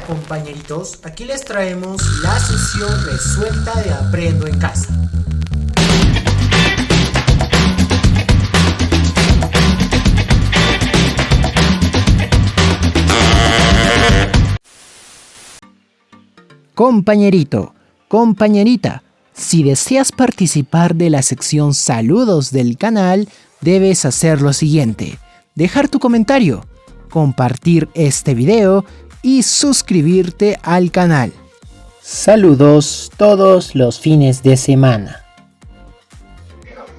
compañeritos, aquí les traemos la sesión resuelta de Aprendo en Casa. Compañerito, compañerita, si deseas participar de la sección Saludos del canal, debes hacer lo siguiente: dejar tu comentario, compartir este video y suscribirte al canal. Saludos todos los fines de semana.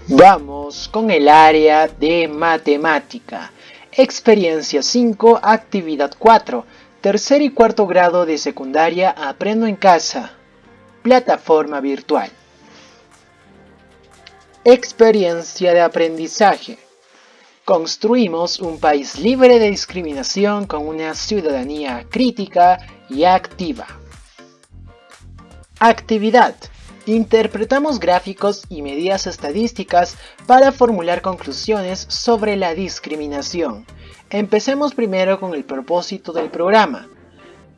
Vamos con el área de matemática. Experiencia 5, actividad 4. Tercer y cuarto grado de secundaria Aprendo en Casa. Plataforma virtual. Experiencia de aprendizaje. Construimos un país libre de discriminación con una ciudadanía crítica y activa. Actividad. Interpretamos gráficos y medidas estadísticas para formular conclusiones sobre la discriminación. Empecemos primero con el propósito del programa.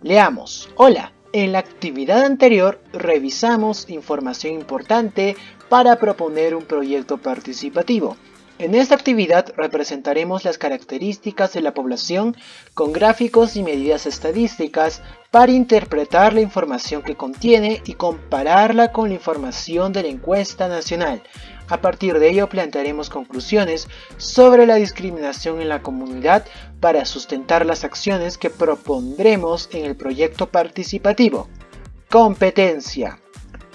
Leamos. Hola, en la actividad anterior revisamos información importante para proponer un proyecto participativo. En esta actividad representaremos las características de la población con gráficos y medidas estadísticas para interpretar la información que contiene y compararla con la información de la encuesta nacional. A partir de ello plantearemos conclusiones sobre la discriminación en la comunidad para sustentar las acciones que propondremos en el proyecto participativo. Competencia.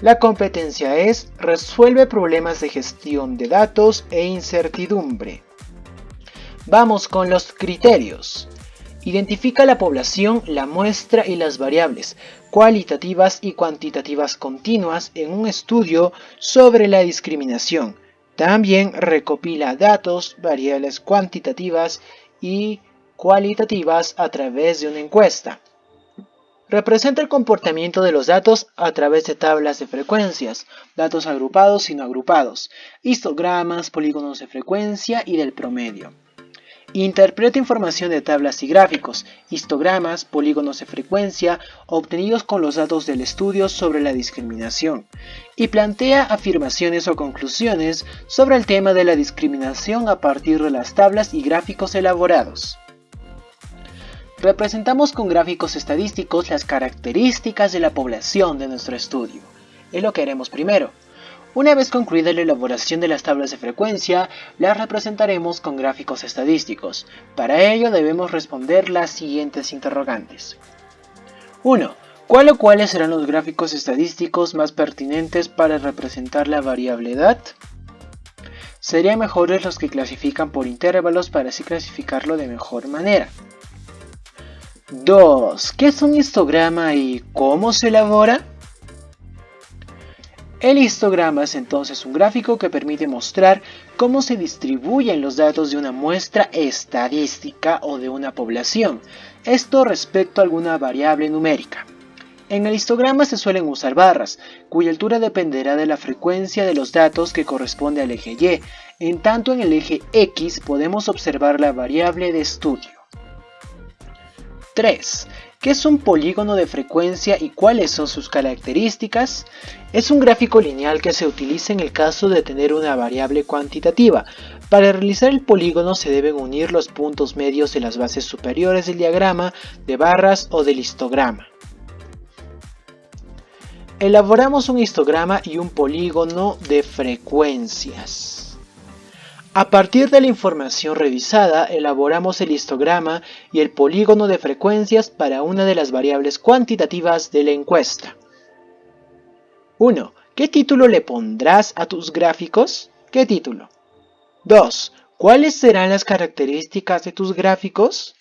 La competencia es: resuelve problemas de gestión de datos e incertidumbre. Vamos con los criterios. Identifica la población, la muestra y las variables cualitativas y cuantitativas continuas en un estudio sobre la discriminación. También recopila datos, variables cuantitativas y cualitativas a través de una encuesta. Representa el comportamiento de los datos a través de tablas de frecuencias, datos agrupados y no agrupados, histogramas, polígonos de frecuencia y del promedio. Interpreta información de tablas y gráficos, histogramas, polígonos de frecuencia obtenidos con los datos del estudio sobre la discriminación y plantea afirmaciones o conclusiones sobre el tema de la discriminación a partir de las tablas y gráficos elaborados. Representamos con gráficos estadísticos las características de la población de nuestro estudio. Es lo que haremos primero. Una vez concluida la elaboración de las tablas de frecuencia, las representaremos con gráficos estadísticos. Para ello debemos responder las siguientes interrogantes. 1. ¿Cuál o cuáles serán los gráficos estadísticos más pertinentes para representar la variable edad? Serían mejores los que clasifican por intervalos para así clasificarlo de mejor manera. 2. ¿Qué es un histograma y cómo se elabora? El histograma es entonces un gráfico que permite mostrar cómo se distribuyen los datos de una muestra estadística o de una población, esto respecto a alguna variable numérica. En el histograma se suelen usar barras, cuya altura dependerá de la frecuencia de los datos que corresponde al eje Y, en tanto en el eje X podemos observar la variable de estudio. 3. ¿Qué es un polígono de frecuencia y cuáles son sus características? Es un gráfico lineal que se utiliza en el caso de tener una variable cuantitativa. Para realizar el polígono se deben unir los puntos medios de las bases superiores del diagrama de barras o del histograma. Elaboramos un histograma y un polígono de frecuencias. A partir de la información revisada, elaboramos el histograma y el polígono de frecuencias para una de las variables cuantitativas de la encuesta. 1. ¿Qué título le pondrás a tus gráficos? ¿Qué título? 2. ¿Cuáles serán las características de tus gráficos?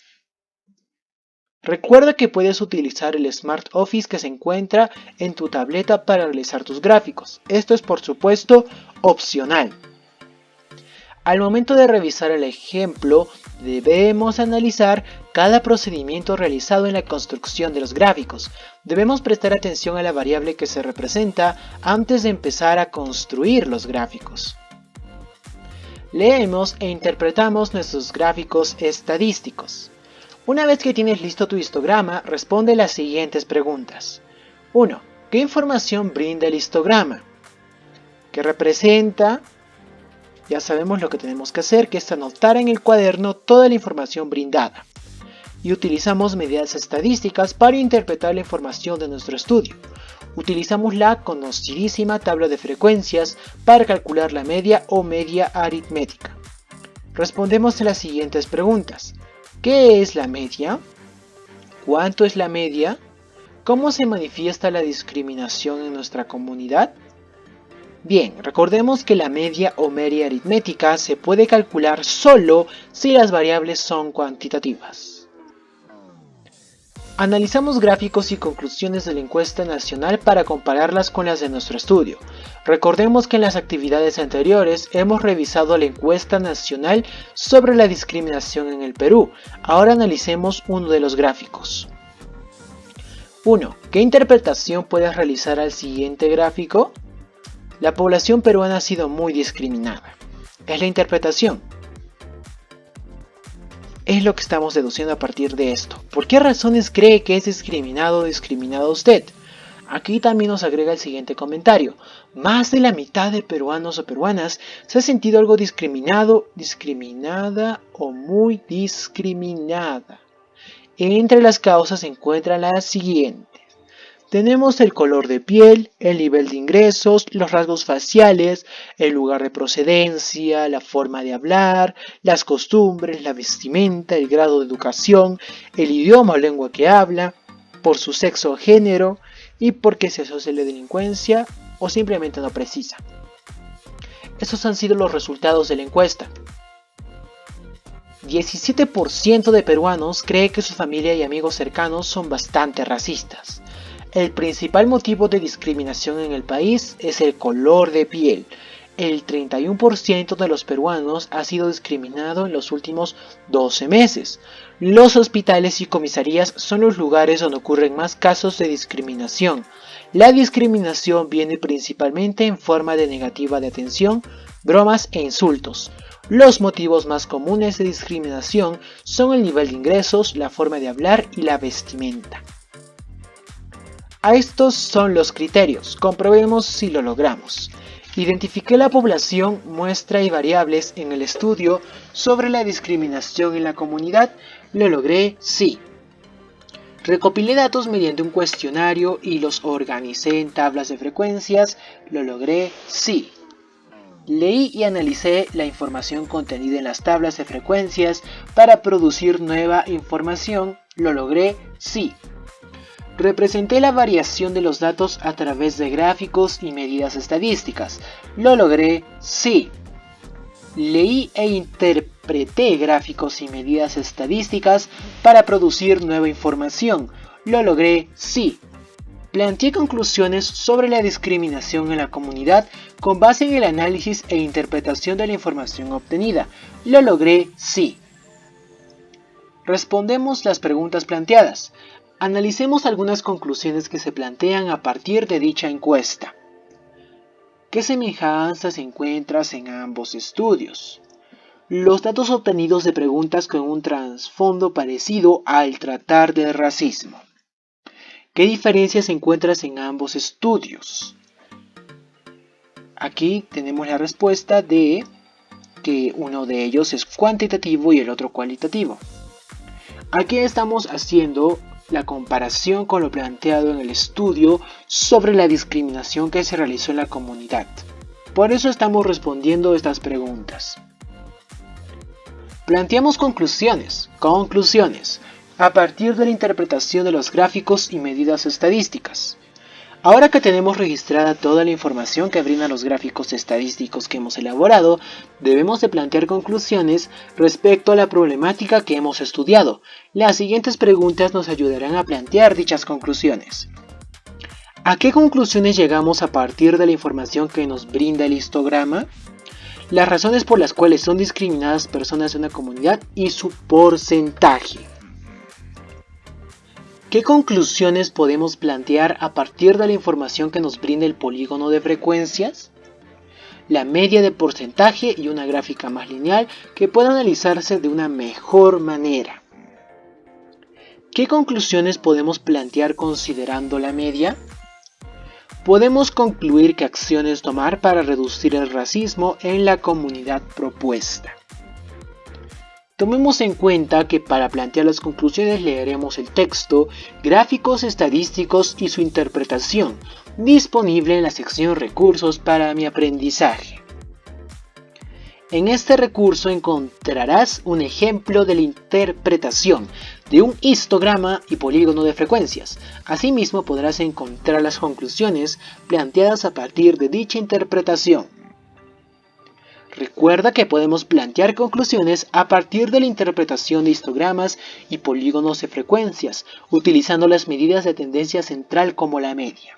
Recuerda que puedes utilizar el Smart Office que se encuentra en tu tableta para realizar tus gráficos. Esto es, por supuesto, opcional. Al momento de revisar el ejemplo, debemos analizar cada procedimiento realizado en la construcción de los gráficos. Debemos prestar atención a la variable que se representa antes de empezar a construir los gráficos. Leemos e interpretamos nuestros gráficos estadísticos. Una vez que tienes listo tu histograma, responde las siguientes preguntas. 1. ¿Qué información brinda el histograma? ¿Qué representa? Ya sabemos lo que tenemos que hacer, que es anotar en el cuaderno toda la información brindada. Y utilizamos medidas estadísticas para interpretar la información de nuestro estudio. Utilizamos la conocidísima tabla de frecuencias para calcular la media o media aritmética. Respondemos a las siguientes preguntas. ¿Qué es la media? ¿Cuánto es la media? ¿Cómo se manifiesta la discriminación en nuestra comunidad? Bien, recordemos que la media o media aritmética se puede calcular solo si las variables son cuantitativas. Analizamos gráficos y conclusiones de la encuesta nacional para compararlas con las de nuestro estudio. Recordemos que en las actividades anteriores hemos revisado la encuesta nacional sobre la discriminación en el Perú. Ahora analicemos uno de los gráficos. 1. ¿Qué interpretación puedes realizar al siguiente gráfico? La población peruana ha sido muy discriminada. Es la interpretación. Es lo que estamos deduciendo a partir de esto. ¿Por qué razones cree que es discriminado o discriminada usted? Aquí también nos agrega el siguiente comentario. Más de la mitad de peruanos o peruanas se ha sentido algo discriminado, discriminada o muy discriminada. Entre las causas se encuentran las siguientes. Tenemos el color de piel, el nivel de ingresos, los rasgos faciales, el lugar de procedencia, la forma de hablar, las costumbres, la vestimenta, el grado de educación, el idioma o lengua que habla, por su sexo o género y por qué se asocia la delincuencia o simplemente no precisa. Esos han sido los resultados de la encuesta. 17% de peruanos cree que su familia y amigos cercanos son bastante racistas. El principal motivo de discriminación en el país es el color de piel. El 31% de los peruanos ha sido discriminado en los últimos 12 meses. Los hospitales y comisarías son los lugares donde ocurren más casos de discriminación. La discriminación viene principalmente en forma de negativa de atención, bromas e insultos. Los motivos más comunes de discriminación son el nivel de ingresos, la forma de hablar y la vestimenta. A estos son los criterios, comprobemos si lo logramos. Identifiqué la población, muestra y variables en el estudio sobre la discriminación en la comunidad, lo logré, sí. Recopilé datos mediante un cuestionario y los organicé en tablas de frecuencias, lo logré, sí. Leí y analicé la información contenida en las tablas de frecuencias para producir nueva información, lo logré, sí. Representé la variación de los datos a través de gráficos y medidas estadísticas. ¿Lo logré? Sí. Leí e interpreté gráficos y medidas estadísticas para producir nueva información. ¿Lo logré? Sí. Planteé conclusiones sobre la discriminación en la comunidad con base en el análisis e interpretación de la información obtenida. ¿Lo logré? Sí. Respondemos las preguntas planteadas. Analicemos algunas conclusiones que se plantean a partir de dicha encuesta. ¿Qué semejanzas encuentras en ambos estudios? Los datos obtenidos de preguntas con un trasfondo parecido al tratar del racismo. ¿Qué diferencias encuentras en ambos estudios? Aquí tenemos la respuesta de que uno de ellos es cuantitativo y el otro cualitativo. Aquí estamos haciendo la comparación con lo planteado en el estudio sobre la discriminación que se realizó en la comunidad. Por eso estamos respondiendo estas preguntas. Planteamos conclusiones, a partir de la interpretación de los gráficos y medidas estadísticas. Ahora que tenemos registrada toda la información que brindan los gráficos estadísticos que hemos elaborado, debemos de plantear conclusiones respecto a la problemática que hemos estudiado. Las siguientes preguntas nos ayudarán a plantear dichas conclusiones. ¿A qué conclusiones llegamos a partir de la información que nos brinda el histograma? Las razones por las cuales son discriminadas personas de una comunidad y su porcentaje. ¿Qué conclusiones podemos plantear a partir de la información que nos brinda el polígono de frecuencias? La media de porcentaje y una gráfica más lineal que pueda analizarse de una mejor manera. ¿Qué conclusiones podemos plantear considerando la media? Podemos concluir qué acciones tomar para reducir el racismo en la comunidad propuesta. Tomemos en cuenta que para plantear las conclusiones leeremos el texto, gráficos estadísticos y su interpretación, disponible en la sección Recursos para mi aprendizaje. En este recurso encontrarás un ejemplo de la interpretación de un histograma y polígono de frecuencias. Asimismo podrás encontrar las conclusiones planteadas a partir de dicha interpretación. Recuerda que podemos plantear conclusiones a partir de la interpretación de histogramas y polígonos de frecuencias, utilizando las medidas de tendencia central como la media.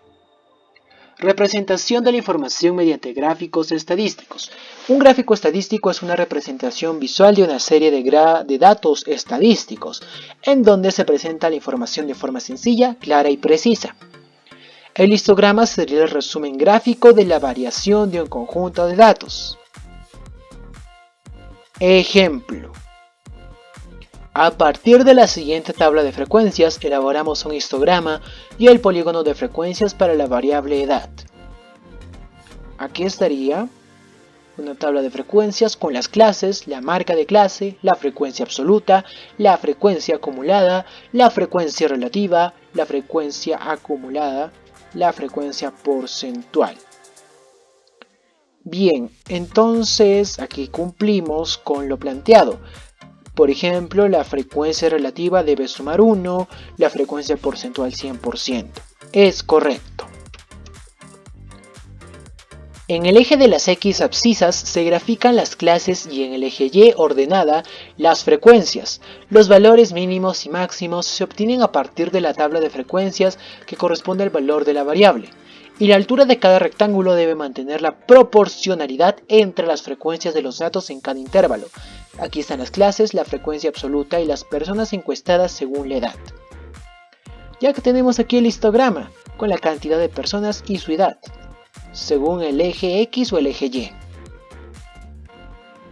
Representación de la información mediante gráficos estadísticos. Un gráfico estadístico es una representación visual de una serie de datos estadísticos, en donde se presenta la información de forma sencilla, clara y precisa. El histograma sería el resumen gráfico de la variación de un conjunto de datos. Ejemplo. A partir de la siguiente tabla de frecuencias, elaboramos un histograma y el polígono de frecuencias para la variable edad. Aquí estaría una tabla de frecuencias con las clases, la marca de clase, la frecuencia absoluta, la frecuencia acumulada, la frecuencia relativa, la frecuencia acumulada, la frecuencia porcentual. Bien, entonces aquí cumplimos con lo planteado. Por ejemplo, la frecuencia relativa debe sumar 1, la frecuencia porcentual 100%. Es correcto. En el eje de las X abscisas se grafican las clases y en el eje Y ordenada las frecuencias. Los valores mínimos y máximos se obtienen a partir de la tabla de frecuencias que corresponde al valor de la variable. Y la altura de cada rectángulo debe mantener la proporcionalidad entre las frecuencias de los datos en cada intervalo. Aquí están las clases, la frecuencia absoluta y las personas encuestadas según la edad. Ya que tenemos aquí el histograma, con la cantidad de personas y su edad, según el eje X o el eje Y.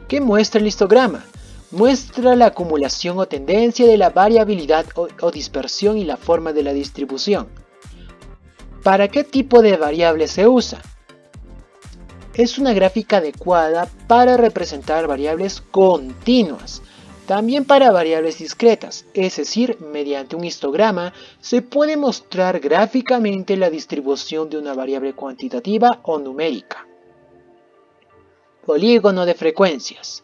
¿Qué muestra el histograma? Muestra la acumulación o tendencia de la variabilidad o dispersión y la forma de la distribución. ¿Para qué tipo de variable se usa? Es una gráfica adecuada para representar variables continuas, también para variables discretas, es decir, mediante un histograma se puede mostrar gráficamente la distribución de una variable cuantitativa o numérica. Polígono de frecuencias.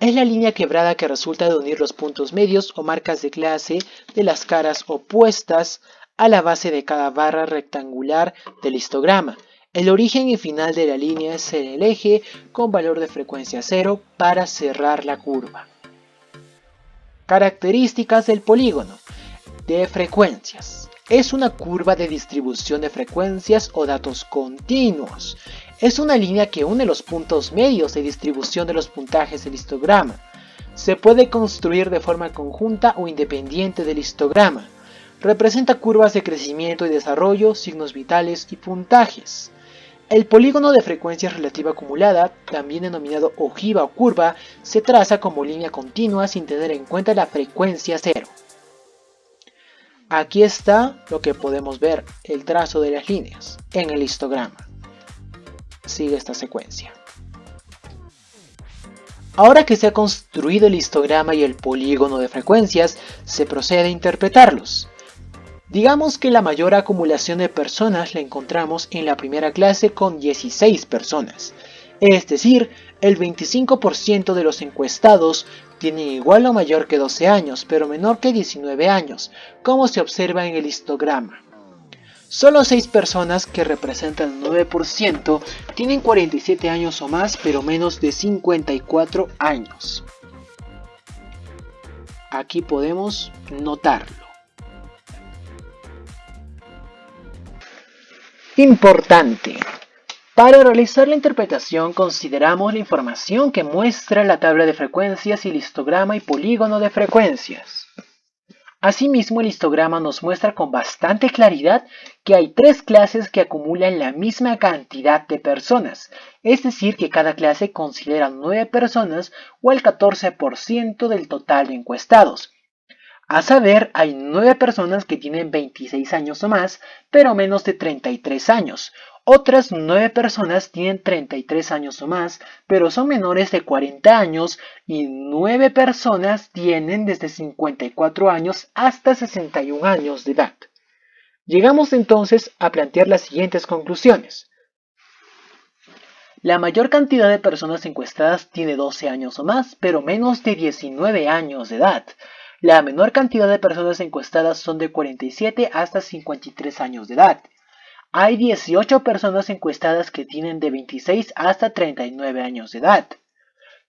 Es la línea quebrada que resulta de unir los puntos medios o marcas de clase de las caras opuestas a la base de cada barra rectangular del histograma. El origen y final de la línea es en el eje con valor de frecuencia 0 para cerrar la curva. Características del polígono de frecuencias. Es una curva de distribución de frecuencias o datos continuos. Es una línea que une los puntos medios de distribución de los puntajes del histograma. Se puede construir de forma conjunta o independiente del histograma. Representa curvas de crecimiento y desarrollo, signos vitales y puntajes. El polígono de frecuencia relativa acumulada, también denominado ojiva o curva, se traza como línea continua sin tener en cuenta la frecuencia cero. Aquí está lo que podemos ver, el trazo de las líneas en el histograma. Sigue esta secuencia. Ahora que se ha construido el histograma y el polígono de frecuencias, se procede a interpretarlos. Digamos que la mayor acumulación de personas la encontramos en la primera clase con 16 personas. Es decir, el 25% de los encuestados tienen igual o mayor que 12 años, pero menor que 19 años, como se observa en el histograma. Solo 6 personas, que representan el 9%, tienen 47 años o más, pero menos de 54 años. Aquí podemos notarlo. Importante. Para realizar la interpretación consideramos la información que muestra la tabla de frecuencias y el histograma y polígono de frecuencias. Asimismo, el histograma nos muestra con bastante claridad que hay 3 clases que acumulan la misma cantidad de personas, es decir, que cada clase considera 9 personas o el 14% del total de encuestados. A saber, hay 9 personas que tienen 26 años o más, pero menos de 33 años. Otras 9 personas tienen 33 años o más, pero son menores de 40 años. Y 9 personas tienen desde 54 años hasta 61 años de edad. Llegamos entonces a plantear las siguientes conclusiones. La mayor cantidad de personas encuestadas tiene 12 años o más, pero menos de 19 años de edad. La menor cantidad de personas encuestadas son de 47 hasta 53 años de edad. Hay 18 personas encuestadas que tienen de 26 hasta 39 años de edad.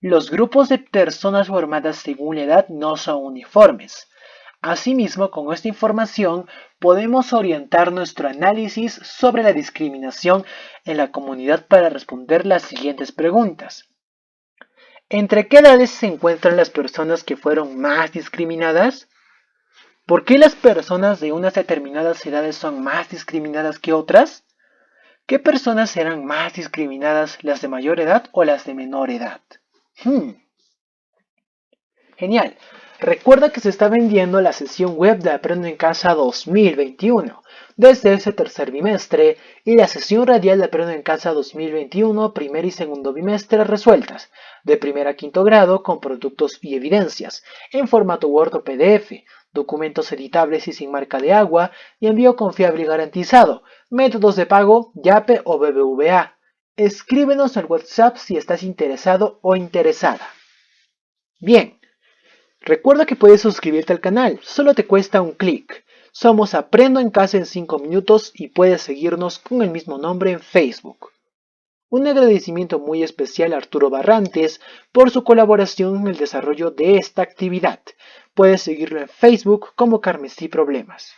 Los grupos de personas formadas según la edad no son uniformes. Asimismo, con esta información podemos orientar nuestro análisis sobre la discriminación en la comunidad para responder las siguientes preguntas. ¿Entre qué edades se encuentran las personas que fueron más discriminadas? ¿Por qué las personas de unas determinadas edades son más discriminadas que otras? ¿Qué personas serán más discriminadas, las de mayor edad o las de menor edad? Genial. Recuerda que se está vendiendo la sesión web de Aprendo en Casa 2021 desde ese tercer bimestre y la sesión radial de Aprendo en Casa 2021 primer y segundo bimestre resueltas de primer a quinto grado con productos y evidencias en formato Word o PDF, documentos editables y sin marca de agua y envío confiable y garantizado, métodos de pago YAPE o BBVA. Escríbenos al WhatsApp si estás interesado o interesada. Bien. Recuerda que puedes suscribirte al canal, solo te cuesta un clic. Somos Aprendo en Casa en 5 minutos y puedes seguirnos con el mismo nombre en Facebook. Un agradecimiento muy especial a Arturo Barrantes por su colaboración en el desarrollo de esta actividad. Puedes seguirlo en Facebook como Carmesí Problemas.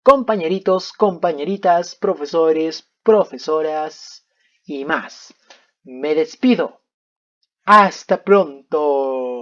Compañeritos, compañeritas, profesores, profesoras y más. Me despido. Hasta pronto.